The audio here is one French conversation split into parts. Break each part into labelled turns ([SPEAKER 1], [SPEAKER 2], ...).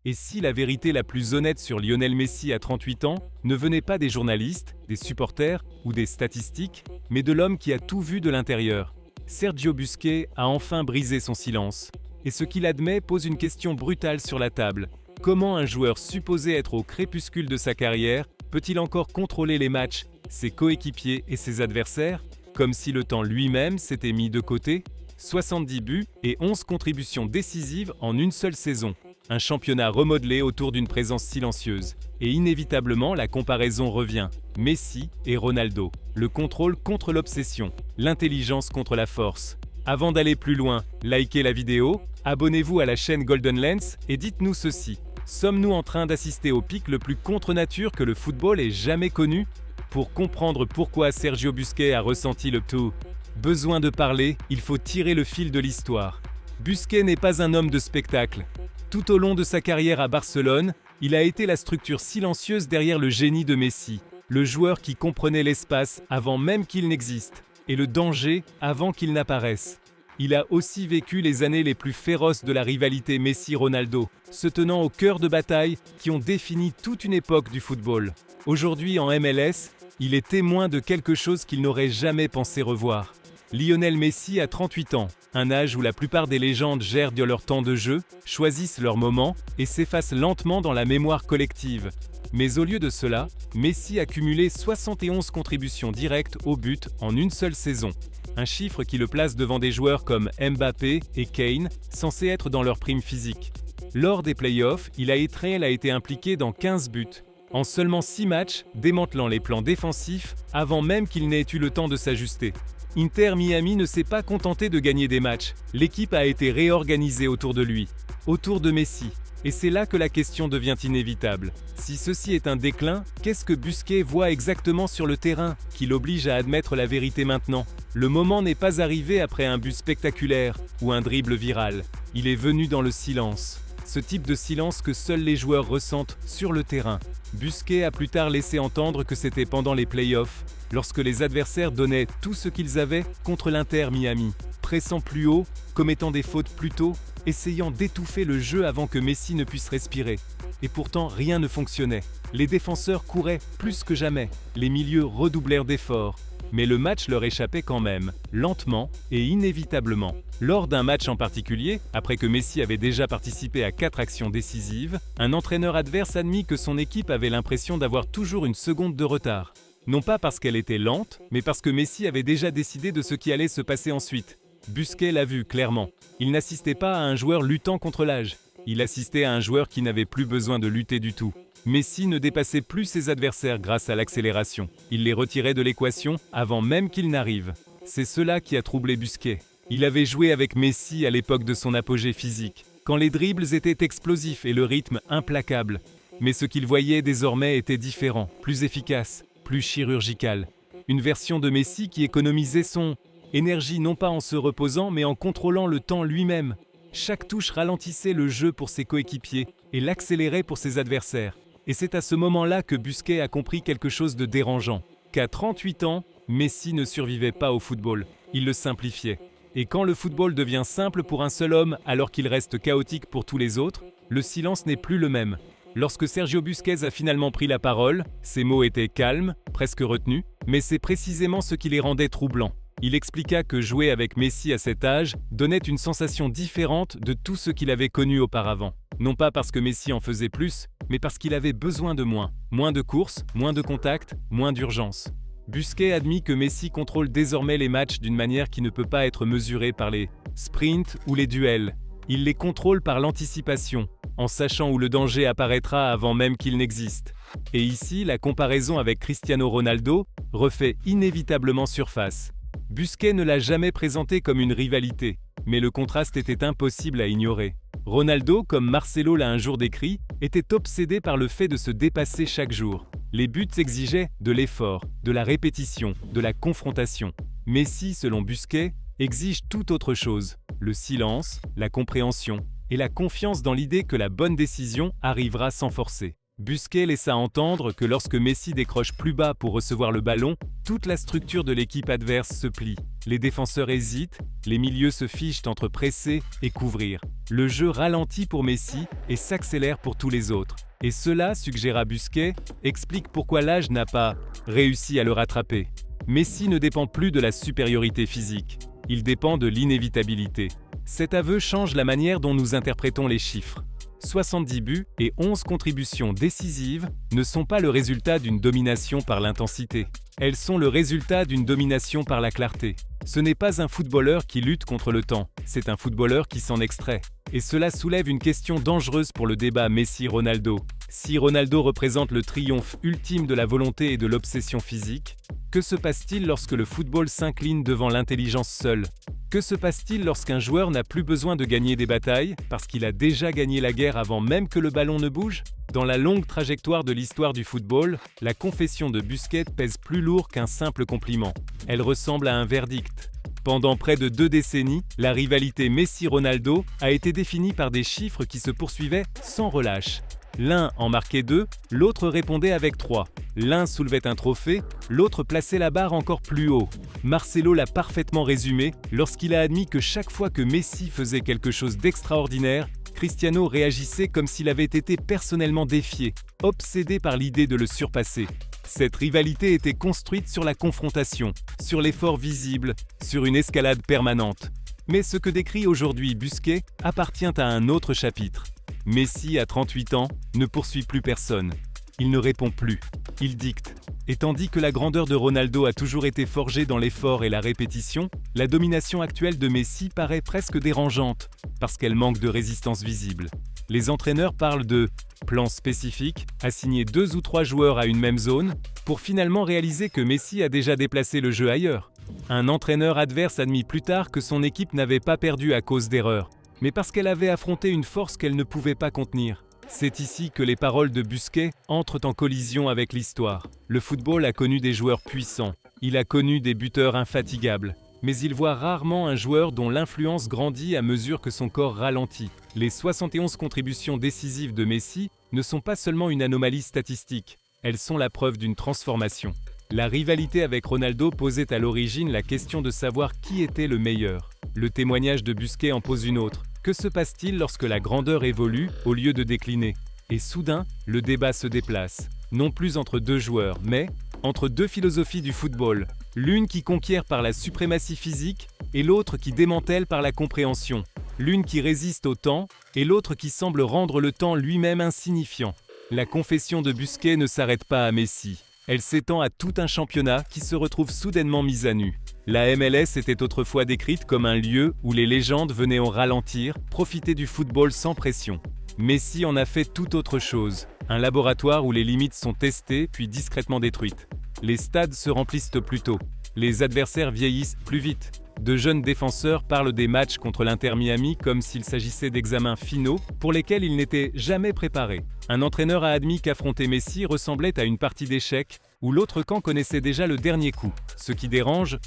[SPEAKER 1] Et si la vérité la plus honnête sur Lionel Messi à 38 ans ne venait pas des journalistes, des supporters ou des statistiques, mais de l'homme qui a tout vu de l'intérieur? Sergio Busquets a enfin brisé son silence. Et ce qu'il admet pose une question brutale sur la table. Comment un joueur supposé être au crépuscule de sa carrière peut-il encore contrôler les matchs, ses coéquipiers et ses adversaires, comme si le temps lui-même s'était mis de côté? 70 buts et 11 contributions décisives en une seule saison. Un championnat remodelé autour d'une présence silencieuse. Et inévitablement, la comparaison revient. Messi et Ronaldo. Le contrôle contre l'obsession. L'intelligence contre la force. Avant d'aller plus loin, likez la vidéo, abonnez-vous à la chaîne Golden Lens et dites-nous ceci. Sommes-nous en train d'assister au pic le plus contre-nature que le football ait jamais connu? Pour comprendre pourquoi Sergio Busquets a ressenti le tout besoin de parler, il faut tirer le fil de l'histoire. Busquets n'est pas un homme de spectacle. Tout au long de sa carrière à Barcelone, il a été la structure silencieuse derrière le génie de Messi, le joueur qui comprenait l'espace avant même qu'il n'existe, et le danger avant qu'il n'apparaisse. Il a aussi vécu les années les plus féroces de la rivalité Messi-Ronaldo, se tenant au cœur de batailles qui ont défini toute une époque du football. Aujourd'hui en MLS, il est témoin de quelque chose qu'il n'aurait jamais pensé revoir. Lionel Messi a 38 ans, un âge où la plupart des légendes gèrent leur temps de jeu, choisissent leur moment et s'effacent lentement dans la mémoire collective. Mais au lieu de cela, Messi a cumulé 71 contributions directes au but en une seule saison. Un chiffre qui le place devant des joueurs comme Mbappé et Kane, censés être dans leur prime physique. Lors des playoffs, il a été impliqué dans 15 buts. En seulement 6 matchs, démantelant les plans défensifs avant même qu'il n'ait eu le temps de s'ajuster. Inter Miami ne s'est pas contenté de gagner des matchs. L'équipe a été réorganisée autour de lui, autour de Messi. Et c'est là que la question devient inévitable. Si ceci est un déclin, qu'est-ce que Busquets voit exactement sur le terrain, qui l'oblige à admettre la vérité maintenant? Le moment n'est pas arrivé après un but spectaculaire ou un dribble viral. Il est venu dans le silence. Ce type de silence que seuls les joueurs ressentent sur le terrain. Busquets a plus tard laissé entendre que c'était pendant les playoffs, lorsque les adversaires donnaient tout ce qu'ils avaient contre l'Inter Miami, pressant plus haut, commettant des fautes plus tôt, essayant d'étouffer le jeu avant que Messi ne puisse respirer. Et pourtant, rien ne fonctionnait. Les défenseurs couraient plus que jamais, les milieux redoublèrent d'efforts. Mais le match leur échappait quand même, lentement et inévitablement. Lors d'un match en particulier, après que Messi avait déjà participé à 4 actions décisives, un entraîneur adverse admit que son équipe avait l'impression d'avoir toujours une seconde de retard. Non pas parce qu'elle était lente, mais parce que Messi avait déjà décidé de ce qui allait se passer ensuite. Busquets l'a vu clairement. Il n'assistait pas à un joueur luttant contre l'âge. Il assistait à un joueur qui n'avait plus besoin de lutter du tout. Messi ne dépassait plus ses adversaires grâce à l'accélération. Il les retirait de l'équation avant même qu'ils n'arrivent. C'est cela qui a troublé Busquets. Il avait joué avec Messi à l'époque de son apogée physique, quand les dribbles étaient explosifs et le rythme implacable. Mais ce qu'il voyait désormais était différent, plus efficace, plus chirurgical. Une version de Messi qui économisait son énergie non pas en se reposant mais en contrôlant le temps lui-même. Chaque touche ralentissait le jeu pour ses coéquipiers et l'accélérait pour ses adversaires. Et c'est à ce moment-là que Busquets a compris quelque chose de dérangeant. Qu'à 38 ans, Messi ne survivait pas au football, il le simplifiait. Et quand le football devient simple pour un seul homme alors qu'il reste chaotique pour tous les autres, le silence n'est plus le même. Lorsque Sergio Busquets a finalement pris la parole, ses mots étaient calmes, presque retenus, mais c'est précisément ce qui les rendait troublants. Il expliqua que jouer avec Messi à cet âge donnait une sensation différente de tout ce qu'il avait connu auparavant. Non pas parce que Messi en faisait plus, mais parce qu'il avait besoin de moins. Moins de courses, moins de contacts, moins d'urgence. Busquets admit que Messi contrôle désormais les matchs d'une manière qui ne peut pas être mesurée par les sprints ou les duels. Il les contrôle par l'anticipation, en sachant où le danger apparaîtra avant même qu'il n'existe. Et ici, la comparaison avec Cristiano Ronaldo refait inévitablement surface. Busquets ne l'a jamais présenté comme une rivalité, mais le contraste était impossible à ignorer. Ronaldo, comme Marcelo l'a un jour décrit, était obsédé par le fait de se dépasser chaque jour. Les buts exigeaient de l'effort, de la répétition, de la confrontation. Messi, selon Busquets, exige tout autre chose, le silence, la compréhension et la confiance dans l'idée que la bonne décision arrivera sans forcer. Busquets laissa entendre que lorsque Messi décroche plus bas pour recevoir le ballon, toute la structure de l'équipe adverse se plie. Les défenseurs hésitent, les milieux se fichent entre presser et couvrir. Le jeu ralentit pour Messi et s'accélère pour tous les autres. Et cela, suggéra Busquets, explique pourquoi l'âge n'a pas réussi à le rattraper. Messi ne dépend plus de la supériorité physique, il dépend de l'inévitabilité. Cet aveu change la manière dont nous interprétons les chiffres. 70 buts et 11 contributions décisives ne sont pas le résultat d'une domination par l'intensité. Elles sont le résultat d'une domination par la clarté. Ce n'est pas un footballeur qui lutte contre le temps, c'est un footballeur qui s'en extrait. Et cela soulève une question dangereuse pour le débat Messi-Ronaldo. Si Ronaldo représente le triomphe ultime de la volonté et de l'obsession physique, que se passe-t-il lorsque le football s'incline devant l'intelligence seule ? Que se passe-t-il lorsqu'un joueur n'a plus besoin de gagner des batailles parce qu'il a déjà gagné la guerre avant même que le ballon ne bouge ? Dans la longue trajectoire de l'histoire du football, la confession de Busquets pèse plus lourd qu'un simple compliment. Elle ressemble à un verdict. Pendant près de 2 décennies, la rivalité Messi-Ronaldo a été définie par des chiffres qui se poursuivaient sans relâche. L'un en marquait 2, l'autre répondait avec 3. L'un soulevait un trophée, l'autre plaçait la barre encore plus haut. Marcelo l'a parfaitement résumé lorsqu'il a admis que chaque fois que Messi faisait quelque chose d'extraordinaire, Cristiano réagissait comme s'il avait été personnellement défié, obsédé par l'idée de le surpasser. Cette rivalité était construite sur la confrontation, sur l'effort visible, sur une escalade permanente. Mais ce que décrit aujourd'hui Busquets appartient à un autre chapitre. Messi, à 38 ans, ne poursuit plus personne. Il ne répond plus. Il dicte. Et tandis que la grandeur de Ronaldo a toujours été forgée dans l'effort et la répétition, la domination actuelle de Messi paraît presque dérangeante, parce qu'elle manque de résistance visible. Les entraîneurs parlent de plan spécifique, assigner 2 ou 3 joueurs à une même zone, pour finalement réaliser que Messi a déjà déplacé le jeu ailleurs. Un entraîneur adverse admit plus tard que son équipe n'avait pas perdu à cause d'erreurs, mais parce qu'elle avait affronté une force qu'elle ne pouvait pas contenir. C'est ici que les paroles de Busquets entrent en collision avec l'histoire. Le football a connu des joueurs puissants, il a connu des buteurs infatigables, mais il voit rarement un joueur dont l'influence grandit à mesure que son corps ralentit. Les 71 contributions décisives de Messi ne sont pas seulement une anomalie statistique, elles sont la preuve d'une transformation. La rivalité avec Ronaldo posait à l'origine la question de savoir qui était le meilleur. Le témoignage de Busquets en pose une autre. Que se passe-t-il lorsque la grandeur évolue au lieu de décliner ? Et soudain, le débat se déplace. Non plus entre 2 joueurs, mais entre 2 philosophies du football. L'une qui conquiert par la suprématie physique et l'autre qui démantèle par la compréhension. L'une qui résiste au temps et l'autre qui semble rendre le temps lui-même insignifiant. La confession de Busquets ne s'arrête pas à Messi. Elle s'étend à tout un championnat qui se retrouve soudainement mis à nu. La MLS était autrefois décrite comme un lieu où les légendes venaient en ralentir, profiter du football sans pression. Messi en a fait tout autre chose, un laboratoire où les limites sont testées puis discrètement détruites. Les stades se remplissent plus tôt, les adversaires vieillissent plus vite. De jeunes défenseurs parlent des matchs contre l'Inter Miami comme s'il s'agissait d'examens finaux pour lesquels ils n'étaient jamais préparés. Un entraîneur a admis qu'affronter Messi ressemblait à une partie d'échecs où l'autre camp connaissait déjà le dernier coup. Ce qui dérange,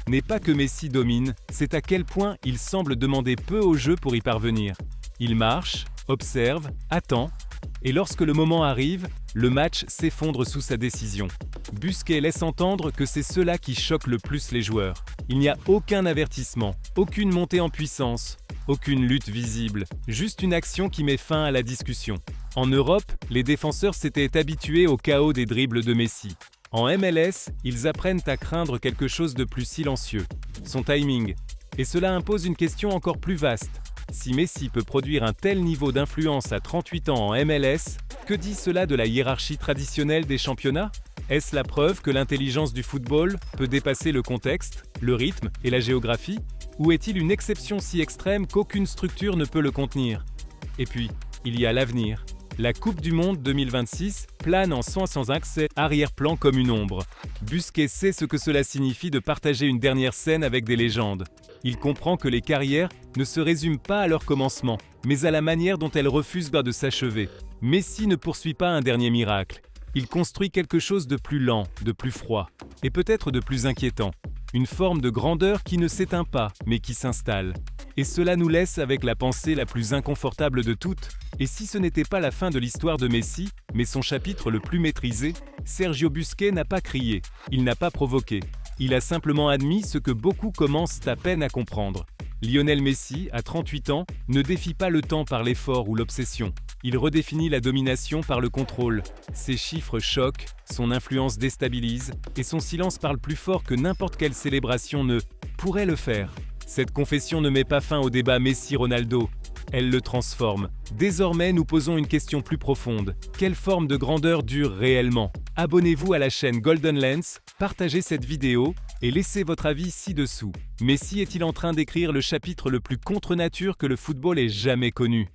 [SPEAKER 1] n'est pas que Messi domine, c'est à quel point il semble demander peu au jeu pour y parvenir. Il marche, observe, attend, et lorsque le moment arrive, le match s'effondre sous sa décision. Busquets laisse entendre que c'est cela qui choque le plus les joueurs. Il n'y a aucun avertissement, aucune montée en puissance, aucune lutte visible, juste une action qui met fin à la discussion. En Europe, les défenseurs s'étaient habitués au chaos des dribbles de Messi. En MLS, ils apprennent à craindre quelque chose de plus silencieux, son timing. Et cela impose une question encore plus vaste. Si Messi peut produire un tel niveau d'influence à 38 ans en MLS, que dit cela de la hiérarchie traditionnelle des championnats ? Est-ce la preuve que l'intelligence du football peut dépasser le contexte, le rythme et la géographie ? Ou est-il une exception si extrême qu'aucune structure ne peut le contenir ? Et puis, il y a l'avenir. La Coupe du Monde 2026 plane en sans accès arrière-plan comme une ombre. Busquets sait ce que cela signifie de partager une dernière scène avec des légendes. Il comprend que les carrières ne se résument pas à leur commencement, mais à la manière dont elles refusent de s'achever. Messi ne poursuit pas un dernier miracle. Il construit quelque chose de plus lent, de plus froid, et peut-être de plus inquiétant. Une forme de grandeur qui ne s'éteint pas, mais qui s'installe. Et cela nous laisse avec la pensée la plus inconfortable de toutes. Et si ce n'était pas la fin de l'histoire de Messi, mais son chapitre le plus maîtrisé, Sergio Busquets n'a pas crié, il n'a pas provoqué. Il a simplement admis ce que beaucoup commencent à peine à comprendre. Lionel Messi, à 38 ans, ne défie pas le temps par l'effort ou l'obsession. Il redéfinit la domination par le contrôle. Ses chiffres choquent, son influence déstabilise, et son silence parle plus fort que n'importe quelle célébration ne pourrait le faire. Cette confession ne met pas fin au débat Messi-Ronaldo. Elle le transforme. Désormais, nous posons une question plus profonde. Quelle forme de grandeur dure réellement? Abonnez-vous à la chaîne Golden Lens, partagez cette vidéo et laissez votre avis ci-dessous. Messi est-il en train d'écrire le chapitre le plus contre nature que le football ait jamais connu?